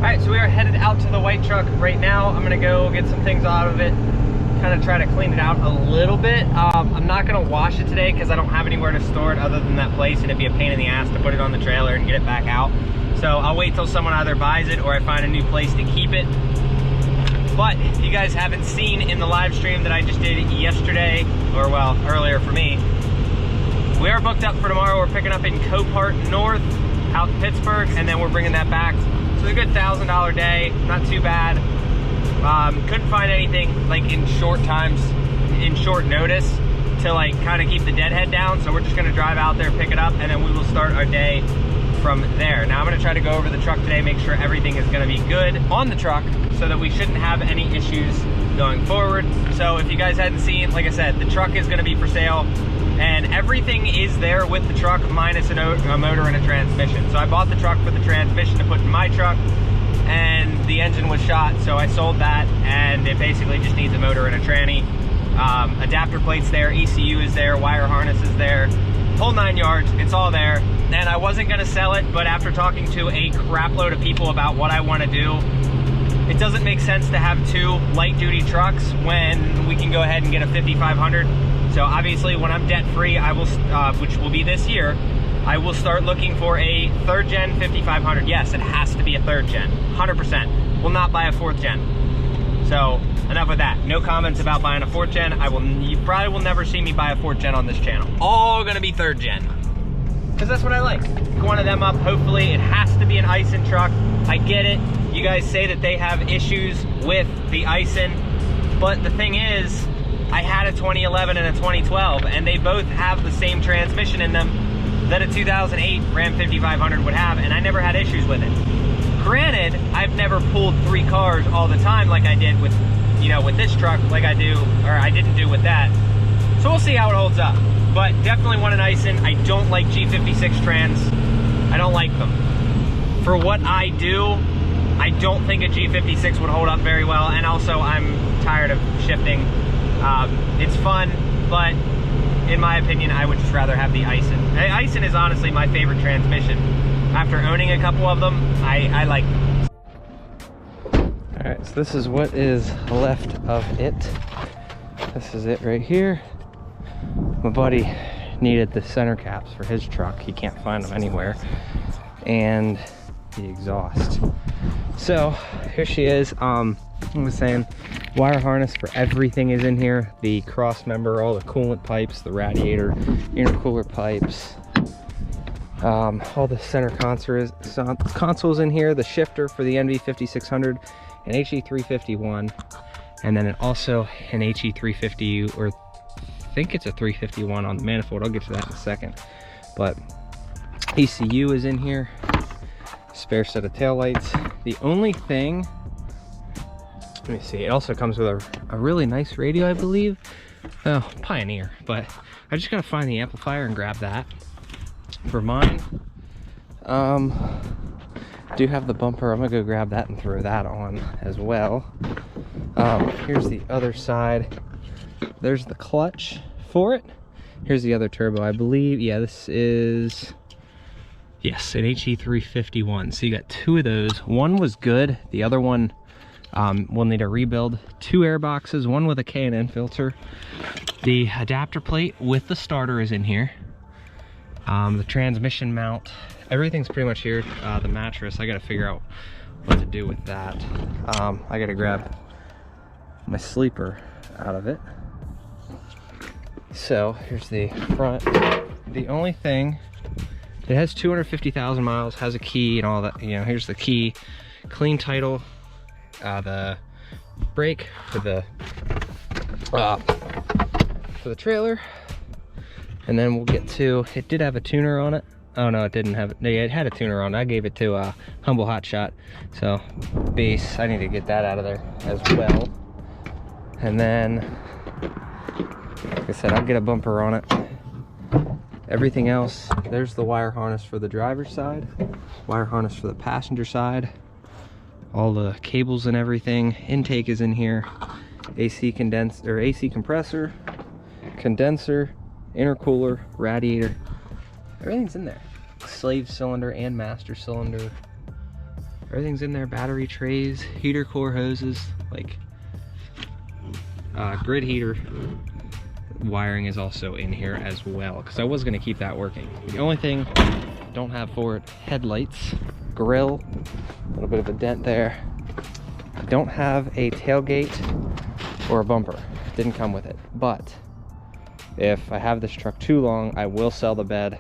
Alright, so we are headed out to the white truck right now. I'm gonna go get some things out of it, kind of try to clean it out a little bit. I'm not gonna wash it today because I don't have anywhere to store it other than that place, and it'd be a pain in the ass to put it on the trailer and get it back out. So I'll wait till someone either buys it or I find a new place to keep it. But if you guys haven't seen in the live stream that I just did yesterday, or well, earlier for me, we are booked up for tomorrow. We're picking up in Copart North out in Pittsburgh, and then we're bringing that back. So it's a good $1,000 day, not too bad. Couldn't find anything like in short notice to like kind of keep the deadhead down. So we're just gonna drive out there, pick it up, and then we will start our day from there. Now I'm gonna try to go over the truck today, make sure everything is gonna be good on the truck so that we shouldn't have any issues going forward. So if you guys hadn't seen, like I said, the truck is gonna be for sale and everything is there with the truck minus a motor and a transmission. So I bought the truck for the transmission to put in my truck, and the engine was shot, so I sold that, and it basically just needs a motor and a tranny. Adapter plates there, ECU is there, wire harness is there, whole 9 yards, it's all there. And I wasn't gonna sell it, but after talking to a crap load of people about what I wanna do, it doesn't make sense to have two light duty trucks when we can go ahead and get a 5500. So obviously when I'm debt free, I will, which will be this year, I will start looking for a 3rd gen 5500. Yes, it has to be a 3rd gen, 100%. Will not buy a 4th gen. So enough with that. No comments about buying a 4th gen. You probably will never see me buy a 4th gen on this channel. All gonna be 3rd gen. Because that's what I like. Pick one of them up, hopefully. It has to be an Ison truck. I get it. You guys say that they have issues with the Ison, but the thing is, I had a 2011 and a 2012, and they both have the same transmission in them that a 2008 Ram 5500 would have, and I never had issues with it. Granted, I've never pulled 3 cars all the time like I did with, you know, with this truck, like I do, or I didn't do with that. So we'll see how it holds up. But definitely want an Ison. I don't like G56 trans. I don't like them. For what I do, I don't think a G56 would hold up very well, and also I'm tired of shifting. It's fun, but in my opinion, I would just rather have the Ison. The Ison is honestly my favorite transmission. After owning a couple of them, I like them. All right, so this is what is left of it. This is it right here. My buddy needed the center caps for his truck. He can't find them anywhere. And the exhaust. So here she is. I was saying, wire harness for everything is in here. The cross member, all the coolant pipes, the radiator, intercooler pipes, all the center consoles in here, the shifter for the NV 5600, an HE351, and then also an HE350, or I think it's a 351 on the manifold. I'll get to that in a second. But ECU is in here, spare set of taillights. The only thing, let me see, it also comes with a really nice radio, I believe. Oh, Pioneer, but I just gotta find the amplifier and grab that. For mine, do have the bumper. I'm gonna go grab that and throw that on as well. Here's the other side. There's the clutch for it. Here's the other turbo, I believe. Yeah, this is, yes, an HE351. So you got 2 of those. One was good. The other one will need a rebuild. 2 air boxes, one with a K&N filter. The adapter plate with the starter is in here. The transmission mount, everything's pretty much here. The mattress, I gotta figure out what to do with that. I gotta grab my sleeper out of it. So here's the front. The only thing, it has 250,000 miles, has a key and all that. You know, here's the key, clean title, the brake for the trailer. And then we'll get to, it did have a tuner on it. Oh no, it didn't have it. Yeah, it had a tuner on it. I gave it to Humble Hot Shot. So base, I need to get that out of there as well. And then, like I said, I'll get a bumper on it. Everything else, there's the wire harness for the driver's side, wire harness for the passenger side, all the cables and everything. Intake is in here. AC condenser, or AC compressor, condenser, intercooler, radiator, everything's in there. Slave cylinder and master cylinder. Everything's in there, battery trays, heater core hoses, like grid heater wiring is also in here as well, because I was going to keep that working. The only thing I don't have for it, headlights, grill, a little bit of a dent there. I don't have a tailgate or a bumper. Didn't come with it, but if I have this truck too long, I will sell the bed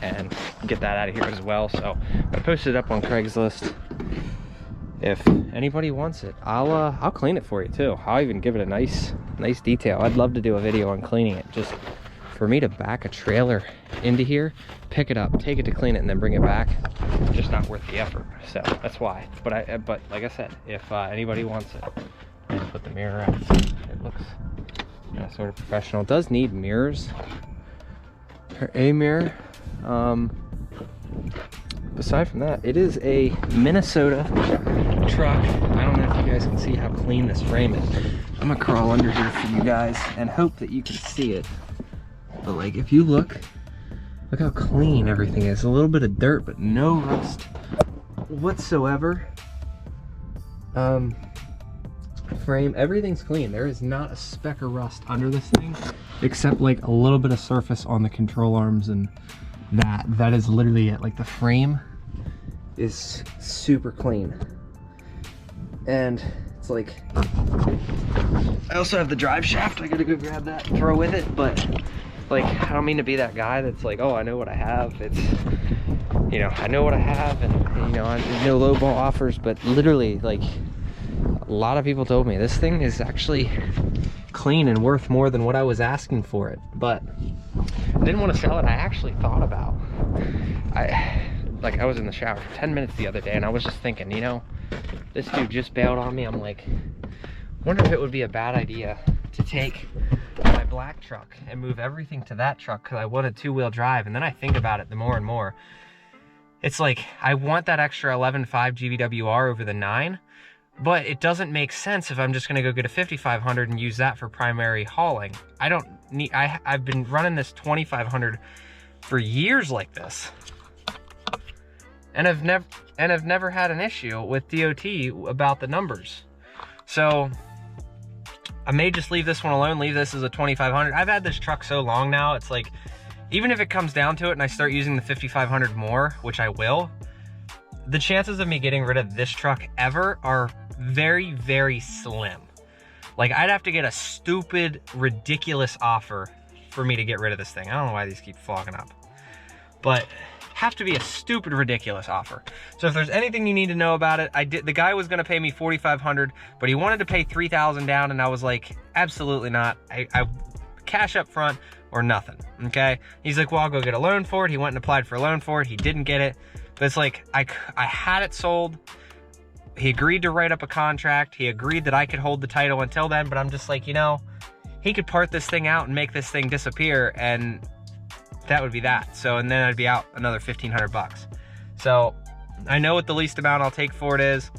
and get that out of here as well. So I posted it up on Craigslist. If anybody wants it, I'll clean it for you too. I'll even give it a nice detail. I'd love to do a video on cleaning it. Just for me to back a trailer into here, pick it up, take it to clean it, and then bring it back, just not worth the effort. So that's why. But like I said, if anybody wants it, I'm gonna put the mirror out. It looks sort of professional. It does need mirrors, or a mirror. Aside from that, it is a Minnesota truck. I don't know if you guys can see how clean this frame is. I'm gonna crawl under here for you guys and hope that you can see it. But like, if you look how clean everything is. A little bit of dirt, but no rust whatsoever. Frame, everything's clean. There is not a speck of rust under this thing, except like a little bit of surface on the control arms, and that is literally it. Like, the frame is super clean, and it's like, I also have the drive shaft. I gotta go grab that and throw with it, but like, I don't mean to be that guy that's like, oh, I know what I have. It's, you know, I know what I have, and you know, there's no lowball offers, but literally, like, a lot of people told me this thing is actually clean and worth more than what I was asking for it. But I didn't want to sell it. I actually thought about, I was in the shower for 10 minutes the other day, and I was just thinking, you know, this dude just bailed on me. I'm like, wonder if it would be a bad idea to take my black truck and move everything to that truck, because I wanted two-wheel drive. And then I think about it the more and more. It's like, I want that extra 11.5 GVWR over the 9, but it doesn't make sense if I'm just gonna go get a 5500 and use that for primary hauling. I don't need, I've been running this 2500 for years like this, and I've never had an issue with DOT about the numbers. So I may just leave this one alone, leave this as a 2500. I've had this truck so long now, it's like, even if it comes down to it and I start using the 5500 more, which I will, the chances of me getting rid of this truck ever are very, very slim. Like, I'd have to get a stupid, ridiculous offer for me to get rid of this thing. I don't know why these keep fogging up, but have to be a stupid, ridiculous offer. So if there's anything you need to know about it, the guy was gonna pay me $4,500, but he wanted to pay $3,000 down, and I was like, absolutely not. I cash up front or nothing, okay? He's like, well, I'll go get a loan for it. He went and applied for a loan for it. He didn't get it. But it's like, I had it sold. He agreed to write up a contract. He agreed that I could hold the title until then, but I'm just like, you know, he could part this thing out and make this thing disappear, and that would be that. So, and then I'd be out another 1,500 bucks. So I know what the least amount I'll take for it is,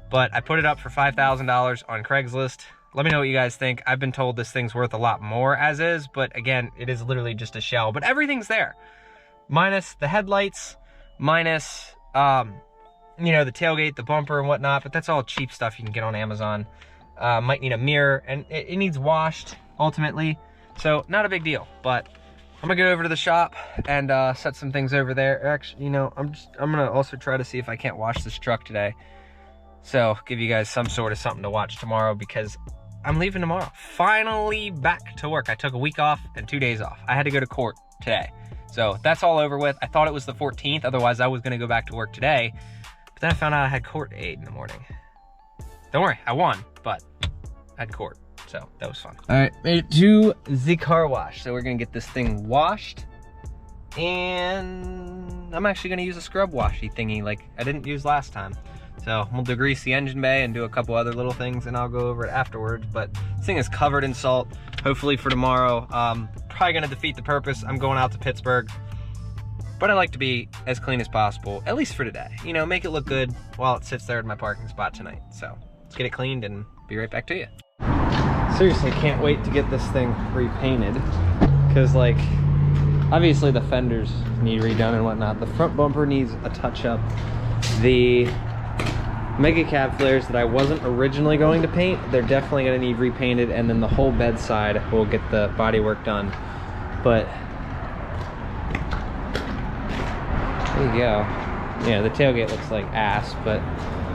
but I put it up for $5,000 on Craigslist. Let me know what you guys think. I've been told this thing's worth a lot more as is, but again, it is literally just a shell, but everything's there. Minus the headlights, minus, you know, the tailgate, the bumper and whatnot, but that's all cheap stuff you can get on Amazon. Might need a mirror, and it needs washed ultimately. So not a big deal, but I'm gonna go over to the shop and set some things over there. Actually, you know, I'm gonna also try to see if I can't wash this truck today. So give you guys some sort of something to watch tomorrow, because I'm leaving tomorrow. Finally back to work. I took a week off and 2 days off. I had to go to court today. So that's all over with. I thought it was the 14th. Otherwise, I was gonna go back to work today. But then I found out I had court at 8 in the morning. Don't worry, I won, but I had court. So that was fun. All right, made it to the car wash. So we're gonna get this thing washed, and I'm actually gonna use a scrub washy thingy like I didn't use last time. So we'll degrease the engine bay and do a couple other little things, and I'll go over it afterwards. But this thing is covered in salt, hopefully for tomorrow. Probably gonna defeat the purpose. I'm going out to Pittsburgh, but I like to be as clean as possible, at least for today. You know, make it look good while it sits there in my parking spot tonight. So let's get it cleaned and be right back to you. Seriously, can't wait to get this thing repainted, because like, obviously the fenders need redone and whatnot. The front bumper needs a touch up. The mega cab flares that I wasn't originally going to paint, they're definitely going to need repainted, and then the whole bedside will get the body work done. But there you go. Yeah, the tailgate looks like ass, but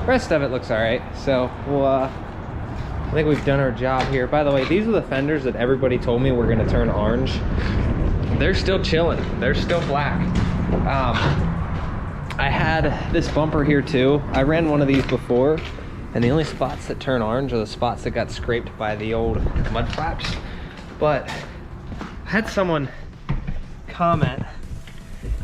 the rest of it looks all right. So we'll I think we've done our job here. By the way, these are the fenders that everybody told me were going to turn orange. They're still chilling. They're still black. I had this bumper here too. I ran one of these before, and the only spots that turn orange are the spots that got scraped by the old mud flaps. But I had someone comment,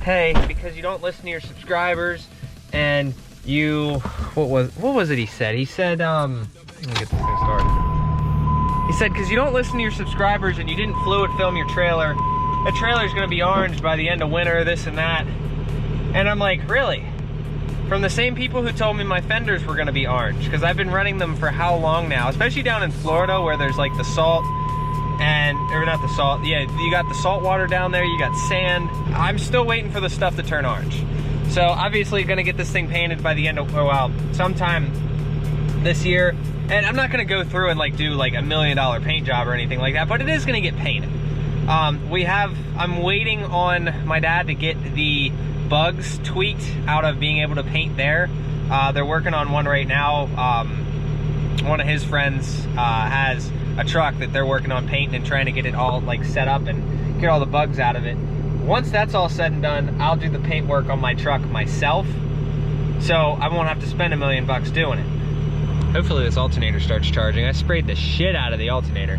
hey, because you don't listen to your subscribers and you, what was it he said? He said, let me get this thing started. He said, because you don't listen to your subscribers and you didn't fluid film your trailer, the trailer's gonna be orange by the end of winter, this and that. And I'm like, really? From the same people who told me my fenders were gonna be orange, because I've been running them for how long now, especially down in Florida where there's like the salt and, or not the salt, yeah, you got the salt water down there, you got sand. I'm still waiting for the stuff to turn orange. So obviously gonna get this thing painted by the end of, well, sometime this year. And I'm not gonna go through and like do like $1 million paint job or anything like that, but it is gonna get painted. I'm waiting on my dad to get the bugs tweaked out of being able to paint there. They're working on one right now. One of his friends has a truck that they're working on painting and trying to get it all like set up and get all the bugs out of it. Once that's all said and done, I'll do the paint work on my truck myself, so I won't have to spend $1 million doing it. Hopefully this alternator starts charging. I sprayed the shit out of the alternator.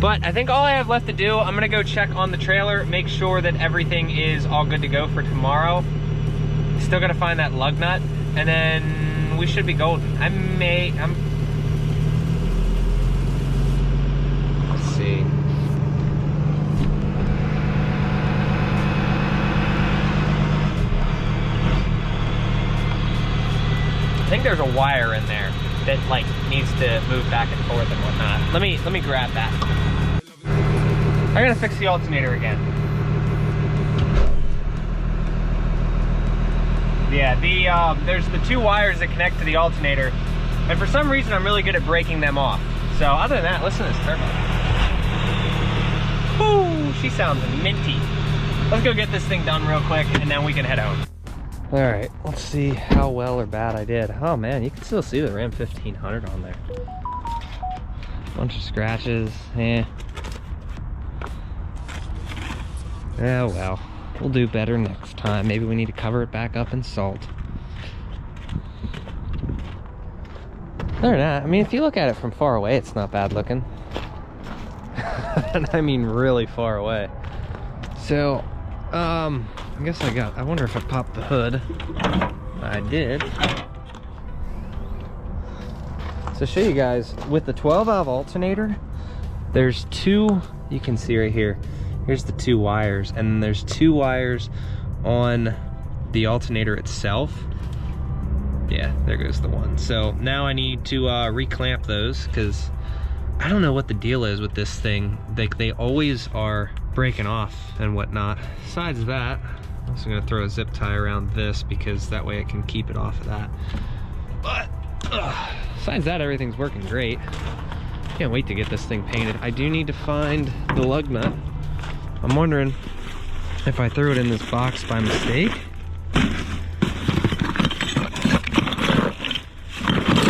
But I think all I have left to do, I'm gonna go check on the trailer, make sure that everything is all good to go for tomorrow. Still gotta find that lug nut, and then we should be golden. Let's see. I think there's a wire in there that like needs to move back and forth and whatnot. Let me grab that. I'm gonna fix the alternator again. Yeah, there's the two wires that connect to the alternator, and for some reason I'm really good at breaking them off. So other than that, listen to this turbo. Woo, she sounds minty. Let's go get this thing done real quick, and then we can head home. All right, let's see how well or bad I did. Oh man, you can still see the Ram 1500 on there. Bunch of scratches, eh. Yeah, well, we'll do better next time. Maybe we need to cover it back up in salt. Other than that, I mean, if you look at it from far away, it's not bad looking. And I mean really far away. So, I guess I wonder if I popped the hood. I did. So show you guys, with the 12-valve alternator, there's two, you can see right here, here's the two wires, and then there's two wires on the alternator itself. Yeah, there goes the one. So now I need to reclamp those, because I don't know what the deal is with this thing. They always are breaking off and whatnot. Besides that, I'm also gonna throw a zip tie around this, because that way it can keep it off of that. But besides that, everything's working great. Can't wait to get this thing painted. I do need to find the lug nut. I'm wondering if I threw it in this box by mistake,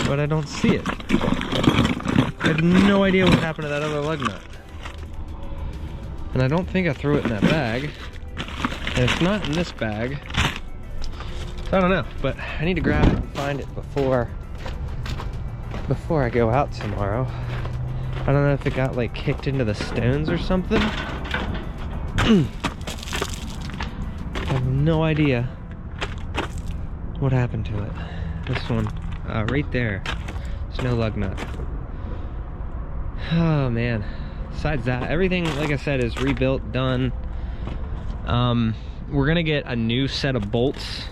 but I don't see it. I have no idea what happened to that other lug nut. And I don't think I threw it in that bag. And it's not in this bag. So I don't know, but I need to grab it and find it before I go out tomorrow. I don't know if it got like kicked into the stones or something. I have no idea what happened to it. This one, right there. There's no lug nut. Oh man. Besides that, everything, like I said, is rebuilt, done. We're gonna get a new set of bolts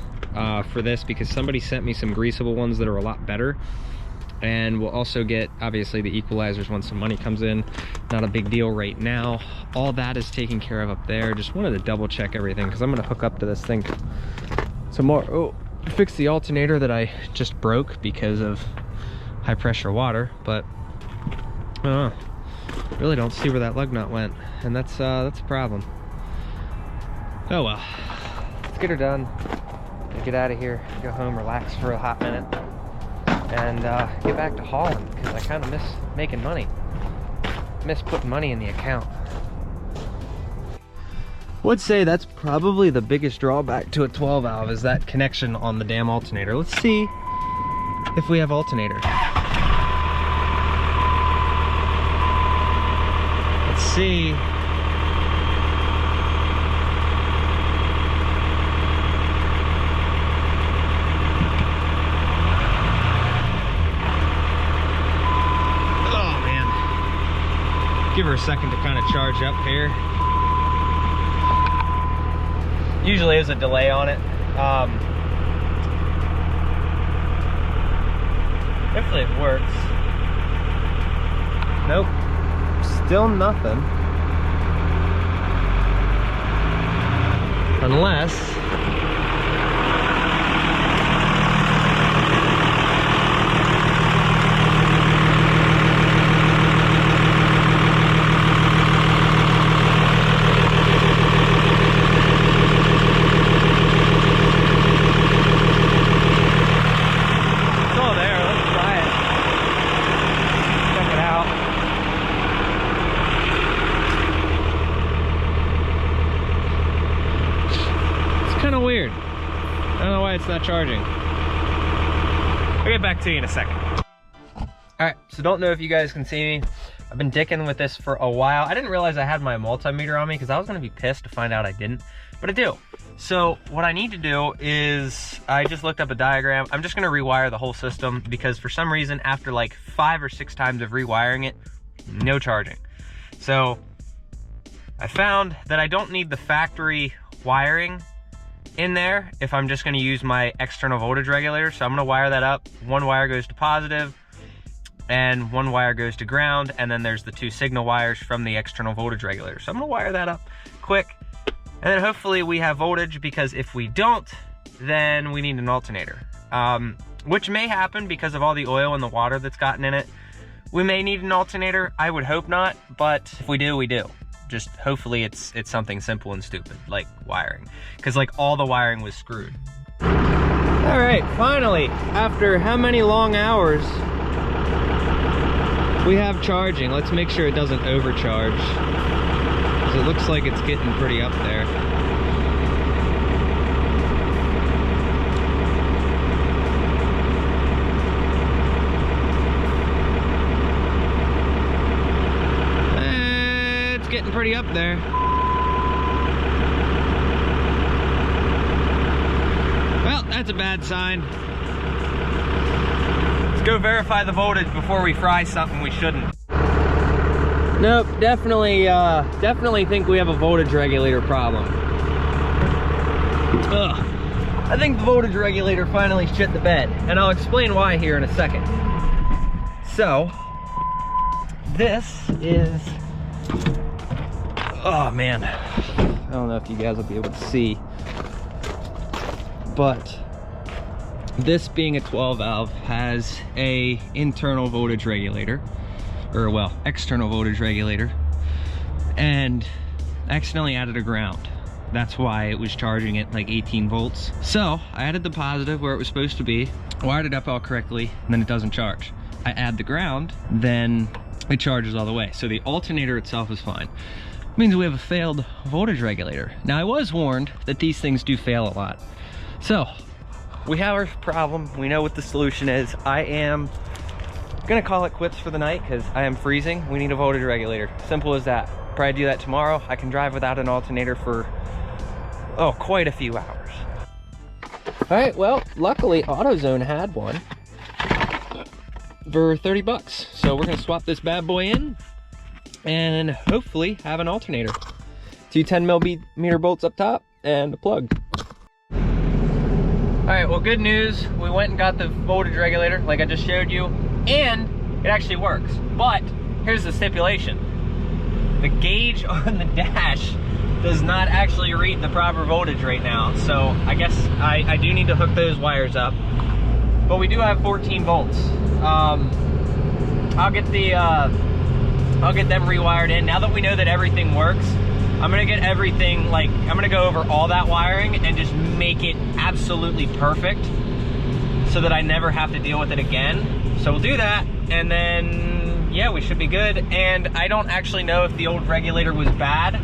for this, because somebody sent me some greasable ones that are a lot better. And we'll also get, obviously, the equalizers once some money comes in. Not a big deal right now. All that is taken care of up there. Just wanted to double check everything, because I'm gonna hook up to this thing. It's tomorrow. Oh, fix the alternator that I just broke because of high pressure water, but I don't know. Really don't see where that lug nut went, and that's a problem. Oh well, let's get her done. Get out of here, go home, relax for a hot minute, and get back to hauling, because I kind of miss making money. Miss putting money in the account. Would say that's probably the biggest drawback to a 12 valve is that connection on the damn alternator. Let's see if we have alternator. Let's see. Oh man. Give her a second to kind of charge up here. Usually there's a delay on it. Hopefully it works. Nope, still nothing. Unless weird. I don't know why it's not charging. I'll get back to you in a second. Alright, so don't know if you guys can see me. I've been dicking with this for a while. I didn't realize I had my multimeter on me because I was going to be pissed to find out I didn't, but I do. So what I need to do is, I just looked up a diagram. I'm just going to rewire the whole system because for some reason after like 5 or 6 times of rewiring it, no charging. So I found that I don't need the factory wiring in there if I'm just going to use my external voltage regulator. So I'm going to wire that up. One wire goes to positive and one wire goes to ground, and then there's the 2 signal wires from the external voltage regulator. So I'm going to wire that up quick, and then hopefully we have voltage, because if we don't, then we need an alternator, which may happen because of all the oil and the water that's gotten in it. We may need an alternator. I would hope not, but if we do, we do. Just hopefully it's something simple and stupid like wiring, because like all the wiring was screwed. All right, finally, after how many long hours, we have charging. Let's make sure it doesn't overcharge, because it looks like it's getting pretty up there. Getting pretty up there. Well, that's a bad sign. Let's go verify the voltage before we fry something we shouldn't. Nope, definitely think we have a voltage regulator problem. Ugh. I think the voltage regulator finally shit the bed, and I'll explain why here in a second. So, this is, oh man, I don't know if you guys will be able to see, but this being a 12 valve has a internal voltage regulator, or well, external voltage regulator, and I accidentally added a ground. That's why it was charging at like 18 volts. So I added the positive where it was supposed to be, wired it up all correctly, and then it doesn't charge. I add the ground, then it charges all the way. So the alternator itself is fine. Means we have a failed voltage regulator. Now I was warned that these things do fail a lot. So we have our problem. We know what the solution is. I am gonna call it quits for the night because I am freezing. We need a voltage regulator. Simple as that. Probably do that tomorrow. I can drive without an alternator for, oh, quite a few hours. All right, well, luckily AutoZone had one for 30 bucks. So we're gonna swap this bad boy in and hopefully have an alternator. 2 10mm bolts up top and a plug. All right, well, good news. We went and got the voltage regulator like I just showed you, and it actually works. But here's the stipulation. The gauge on the dash does not actually read the proper voltage right now. So I guess I do need to hook those wires up. But we do have 14 volts. I'll get them rewired in. Now that we know that everything works, I'm gonna get everything, like, I'm gonna go over all that wiring and just make it absolutely perfect so that I never have to deal with it again. So we'll do that, and then, yeah, we should be good. And I don't actually know if the old regulator was bad.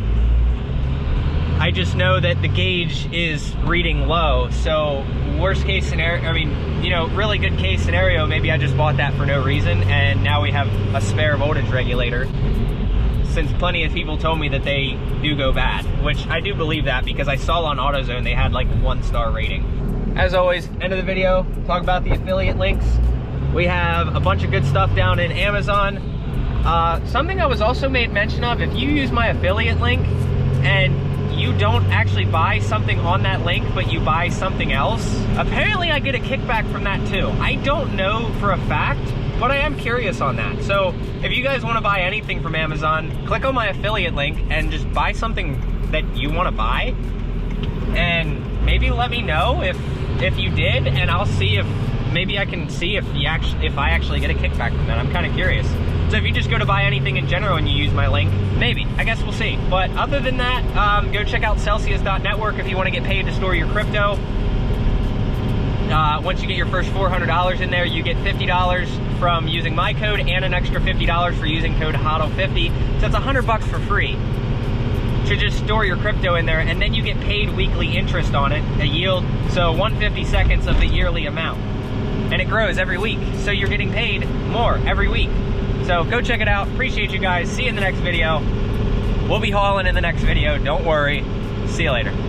I just know that the gauge is reading low. So worst case scenario, I mean, you know, really good case scenario, maybe I just bought that for no reason, and now we have a spare voltage regulator, since plenty of people told me that they do go bad, which I do believe that because I saw on AutoZone they had like 1-star rating. As always, end of the video, talk about the affiliate links. We have a bunch of good stuff down in Amazon. Something I was also made mention of, if you use my affiliate link and you don't actually buy something on that link, but you buy something else, apparently I get a kickback from that too. I don't know for a fact, but I am curious on that. So if you guys want to buy anything from Amazon, click on my affiliate link and just buy something that you want to buy, and maybe let me know if you did, and I'll see if maybe I can see if I actually get a kickback from that. I'm kind of curious. So if you just go to buy anything in general and you use my link, maybe. I guess we'll see. But other than that, go check out Celsius.network if you want to get paid to store your crypto. Once you get your first $400 in there, you get $50 from using my code and an extra $50 for using code HODL50. So it's $100 for free to just store your crypto in there, and then you get paid weekly interest on it, a yield, so 1/52 of the yearly amount. And it grows every week, so you're getting paid more every week. So go check it out. Appreciate you guys. See you in the next video. We'll be hauling in the next video. Don't worry. See you later.